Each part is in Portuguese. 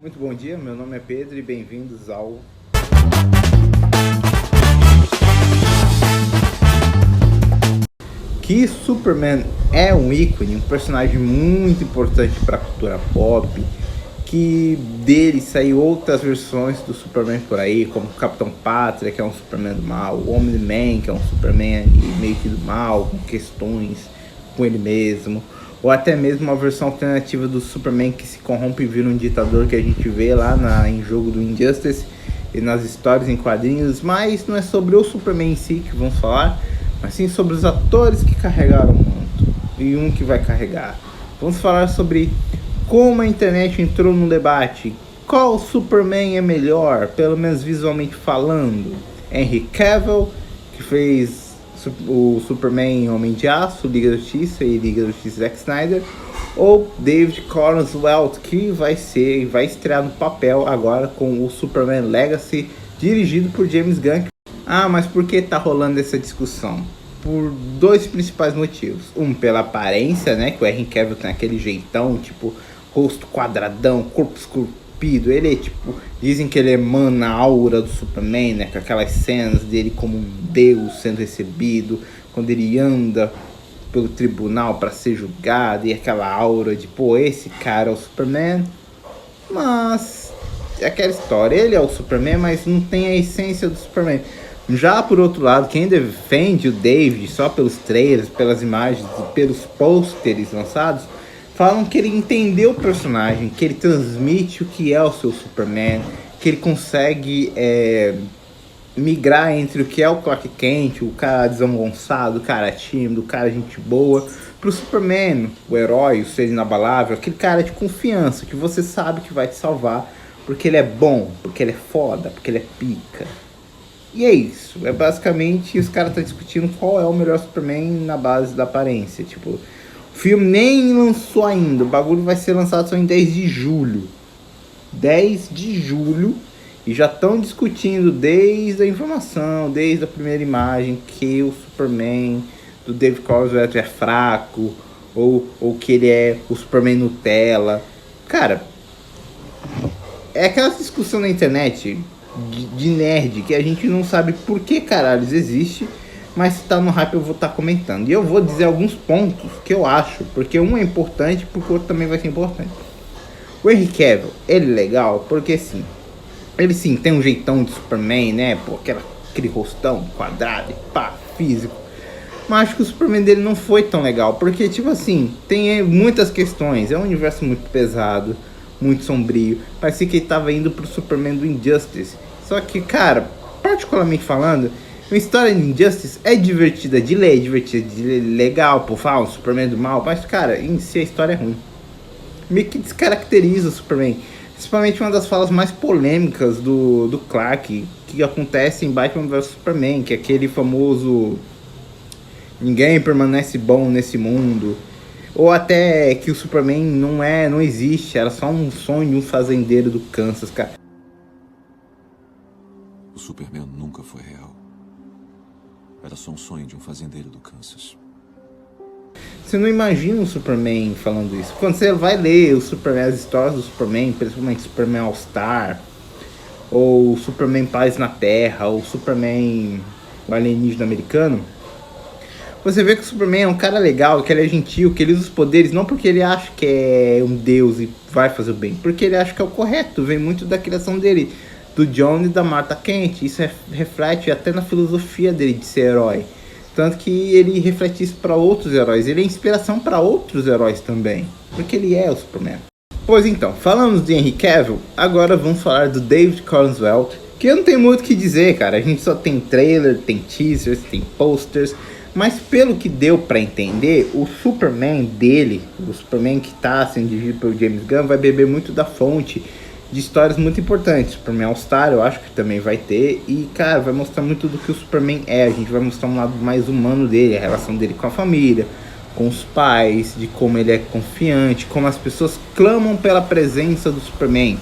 Muito bom dia, meu nome é Pedro e bem-vindos ao... Que Superman é um ícone, um personagem muito importante para a cultura pop, que dele saiu outras versões do Superman por aí, como o Capitão Pátria, que é um Superman do mal, o Omni-Man, que é um Superman meio que do mal, com questões com ele mesmo, ou até mesmo uma versão alternativa do Superman que se corrompe e vira um ditador, que a gente vê lá em jogo do Injustice e nas histórias em quadrinhos. Mas não é sobre o Superman em si que vamos falar, mas sim sobre os atores que carregaram o manto e um que vai carregar. Vamos falar sobre como a internet entrou no debate. Qual Superman é melhor, pelo menos visualmente falando? Henry Cavill, que fez o Superman Homem de Aço, Liga da Justiça e Liga da Justiça Zack Snyder, ou David Corenswet, que vai estrear no papel agora com o Superman Legacy, dirigido por James Gunn. Mas por que tá rolando essa discussão? Por dois principais motivos. Pela aparência, né, que o Henry Cavill tem aquele jeitão, tipo, rosto quadradão, corpo esculpido. Ele é tipo, dizem que ele emana a aura do Superman, né, com aquelas cenas dele como um deus sendo recebido, quando ele anda pelo tribunal para ser julgado, e aquela aura de, pô, esse cara é o Superman. Mas é aquela história, ele é o Superman, mas não tem a essência do Superman. Já por outro lado, quem defende o David só pelos trailers, pelas imagens e pelos pôsteres lançados, falam que ele entendeu o personagem, que ele transmite o que é o seu Superman, que ele consegue migrar entre o que é o Clark Kent, o cara desengonçado, o cara tímido, o cara gente boa, pro Superman, o herói, o ser inabalável, aquele cara de confiança, que você sabe que vai te salvar, porque ele é bom, porque ele é foda, porque ele é pica. E é isso, é basicamente os caras estão discutindo qual é o melhor Superman na base da aparência. Tipo, o filme nem lançou ainda, o bagulho vai ser lançado só em 10 de julho. 10 de julho, e já estão discutindo desde a informação, desde a primeira imagem, que o Superman do David Corenswet é fraco, ou que ele é o Superman Nutella. Cara, é aquela discussão na internet de nerd, que a gente não sabe por que caralho existe, mas se tá no hype eu vou estar comentando. E eu vou dizer alguns pontos que eu acho, porque um é importante, porque o outro também vai ser importante. O Henry Cavill, ele é legal, porque sim, ele sim tem um jeitão de Superman, né, pô, aquele rostão quadrado e pá, físico. Mas acho que o Superman dele não foi tão legal, porque tipo assim, tem muitas questões, é um universo muito pesado, muito sombrio. Parecia que ele tava indo pro Superman do Injustice. Só que, cara, particularmente falando, a história de Injustice é divertida de ler, divertida de ler, legal, pô, fala um Superman do mal, mas, cara, em si a história é ruim. Meio que descaracteriza o Superman. Principalmente uma das falas mais polêmicas do Clark, que acontece em Batman vs Superman, que é aquele famoso ninguém permanece bom nesse mundo. Ou até que o Superman não existe, era só um sonho de um fazendeiro do Kansas, cara. O Superman nunca foi real. Era só um sonho de um fazendeiro do Kansas. Você não imagina o Superman falando isso. Quando você vai ler as histórias do Superman, principalmente Superman All-Star, ou Superman Paz na Terra, ou Superman o alienígena americano, você vê que o Superman é um cara legal, que ele é gentil, que ele usa os poderes não porque ele acha que é um deus e vai fazer o bem, porque ele acha que é o correto. Vem muito da criação dele, do John e da Martha Kent. Isso reflete até na filosofia dele de ser herói. Tanto que ele reflete isso para outros heróis. Ele é inspiração para outros heróis também, porque ele é o Superman. Pois então, falamos de Henry Cavill, agora vamos falar do David Corenswet, que eu não tenho muito o que dizer, cara. A gente só tem trailer, tem teasers, tem posters. Mas pelo que deu pra entender, o Superman dele, o Superman que tá sendo dirigido pelo James Gunn, vai beber muito da fonte de histórias muito importantes. Superman All-Star eu acho que também vai ter. E, cara, vai mostrar muito do que o Superman é. A gente vai mostrar um lado mais humano dele, a relação dele com a família, com os pais, de como ele é confiante, como as pessoas clamam pela presença do Superman.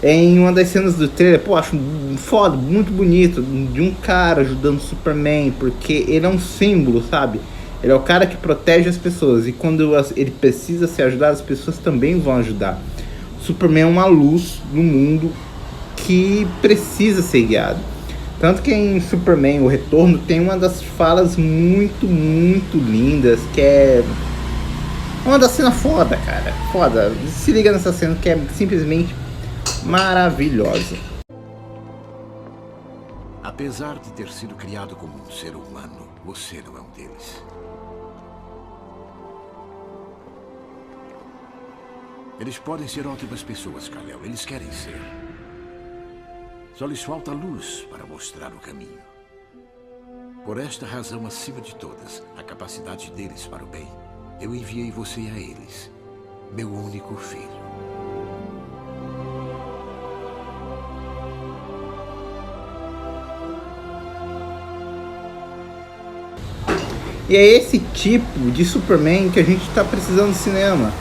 Em uma das cenas do trailer, pô, acho foda, muito bonito, de um cara ajudando o Superman, porque ele é um símbolo, sabe? Ele é o cara que protege as pessoas, e quando ele precisa ser ajudado, as pessoas também vão ajudar. O Superman é uma luz no mundo que precisa ser guiado. Tanto que em Superman, o Retorno, tem uma das falas muito, muito lindas, que é uma das cenas foda, cara. Foda. Se liga nessa cena que é simplesmente maravilhosa. Apesar de ter sido criado como um ser humano, você não é um deles. Eles podem ser ótimas pessoas, Kal-El. Eles querem ser. Só lhes falta luz para mostrar o caminho. Por esta razão, acima de todas, a capacidade deles para o bem, eu enviei você a eles, meu único filho. E é esse tipo de Superman que a gente tá precisando no cinema.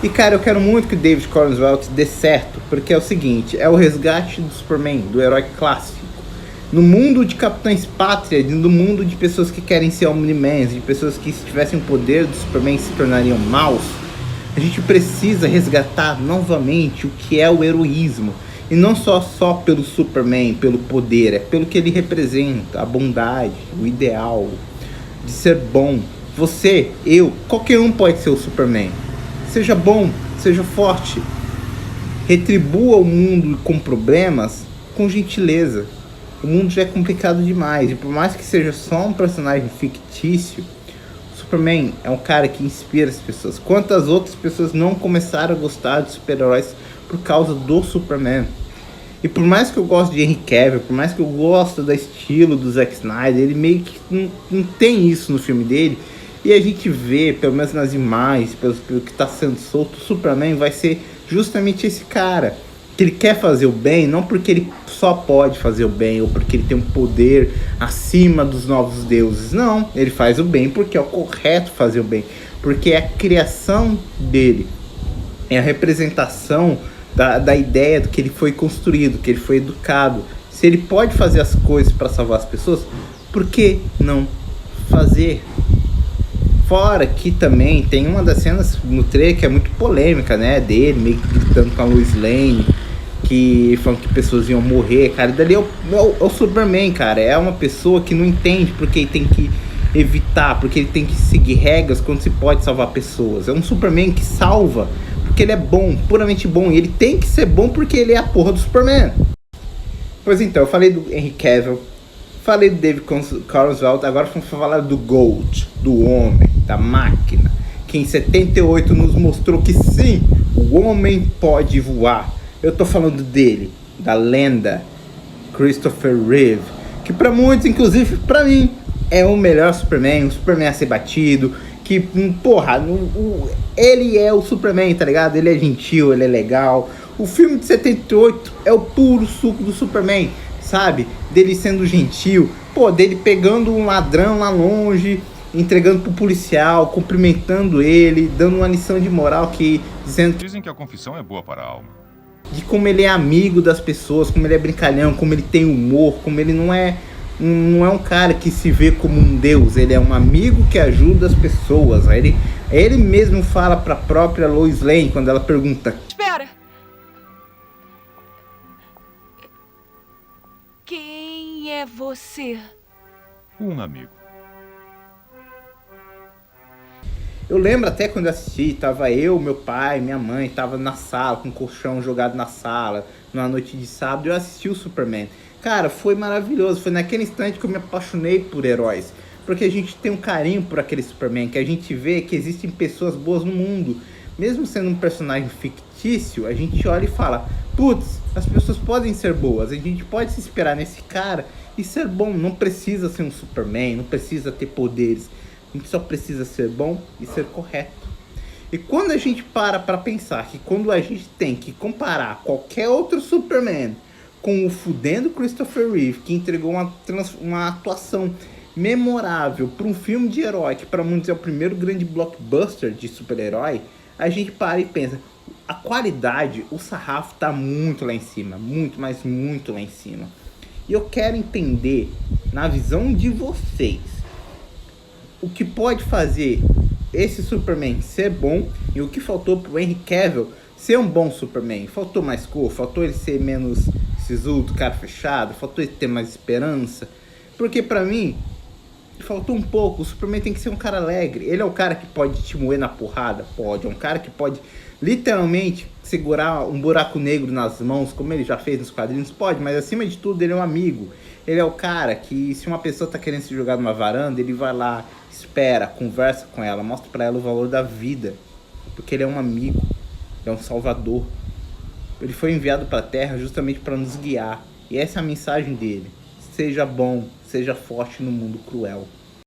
E cara, eu quero muito que o David Corenswet dê certo, porque é o seguinte, é o resgate do Superman, do herói clássico. No mundo de Capitães Pátria, no mundo de pessoas que querem ser Omni-Man, de pessoas que se tivessem o poder do Superman se tornariam maus, a gente precisa resgatar novamente o que é o heroísmo. E não só pelo Superman, pelo poder, é pelo que ele representa, a bondade, o ideal de ser bom. Você, eu, qualquer um pode ser o Superman. Seja bom, seja forte. Retribua o mundo com problemas com gentileza. O mundo já é complicado demais. E por mais que seja só um personagem fictício, Superman é um cara que inspira as pessoas. Quantas outras pessoas não começaram a gostar de super-heróis por causa do Superman? E por mais que eu goste de Henry Cavill, por mais que eu goste do estilo do Zack Snyder, ele meio que não tem isso no filme dele. E a gente vê, pelo menos nas imagens, pelo que está sendo solto, o Superman vai ser justamente esse cara. Que ele quer fazer o bem, não porque ele só pode fazer o bem, ou porque ele tem um poder acima dos novos deuses. Não, ele faz o bem porque é o correto fazer o bem. Porque é a criação dele, é a representação da ideia do que ele foi construído, que ele foi educado. Se ele pode fazer as coisas para salvar as pessoas, por que não fazer? Fora que também tem uma das cenas no trailer que é muito polêmica, né? Dele meio que gritando com a Lois Lane, que falando que pessoas iam morrer, cara. E dali é o Superman, cara. É uma pessoa que não entende porque ele tem que evitar, porque ele tem que seguir regras quando se pode salvar pessoas. É um Superman que salva porque ele é bom, puramente bom. E ele tem que ser bom porque ele é a porra do Superman. Pois então, eu falei do Henry Cavill, falei do David Corenswet, agora vamos falar do Gold, do homem, da máquina, que em 78 nos mostrou que sim, o homem pode voar. Eu tô falando dele, da lenda Christopher Reeve, que para muitos, inclusive para mim, é o melhor Superman, um Superman a ser batido, que, porra, ele é o Superman, tá ligado? Ele é gentil, ele é legal. O filme de 78 é o puro suco do Superman, sabe? Dele sendo gentil, pô, dele pegando um ladrão lá longe, entregando pro policial, cumprimentando ele, dando uma lição de moral que Dizem que a confissão é boa para a alma. De como ele é amigo das pessoas, como ele é brincalhão, como ele tem humor, como ele não é um cara que se vê como um deus, ele é um amigo que ajuda as pessoas. Ele mesmo fala pra própria Lois Lane quando ela pergunta: Espera! Quem é você? Um amigo. Eu lembro até quando eu assisti, tava eu, meu pai, minha mãe, tava na sala, com o colchão jogado na sala, numa noite de sábado, eu assisti o Superman. Cara, foi maravilhoso, foi naquele instante que eu me apaixonei por heróis. Porque a gente tem um carinho por aquele Superman, que a gente vê que existem pessoas boas no mundo. Mesmo sendo um personagem fictício, a gente olha e fala: putz, as pessoas podem ser boas, a gente pode se inspirar nesse cara e ser bom. Não precisa ser um Superman, não precisa ter poderes. A gente só precisa ser bom e ser correto. E quando a gente para pensar que quando a gente tem que comparar qualquer outro Superman com o fudendo Christopher Reeve, que entregou uma atuação memorável para um filme de herói, que para muitos é o primeiro grande blockbuster de super-herói, a gente para e pensa: a qualidade, o sarrafo tá muito lá em cima, muito, mas muito lá em cima. E eu quero entender, na visão de vocês, o que pode fazer esse Superman ser bom e o que faltou pro Henry Cavill ser um bom Superman. Faltou mais cor, faltou ele ser menos sisudo, cara fechado, faltou ele ter mais esperança. Porque pra mim, faltou um pouco. O Superman tem que ser um cara alegre. Ele é o cara que pode te moer na porrada? Pode. É um cara que pode literalmente segurar um buraco negro nas mãos, como ele já fez nos quadrinhos? Pode, mas acima de tudo ele é um amigo. Ele é o cara que, se uma pessoa tá querendo se jogar numa varanda, ele vai lá, espera, conversa com ela, mostra pra ela o valor da vida. Porque ele é um amigo, ele é um salvador. Ele foi enviado pra Terra justamente para nos guiar. E essa é a mensagem dele. Seja bom, seja forte no mundo cruel.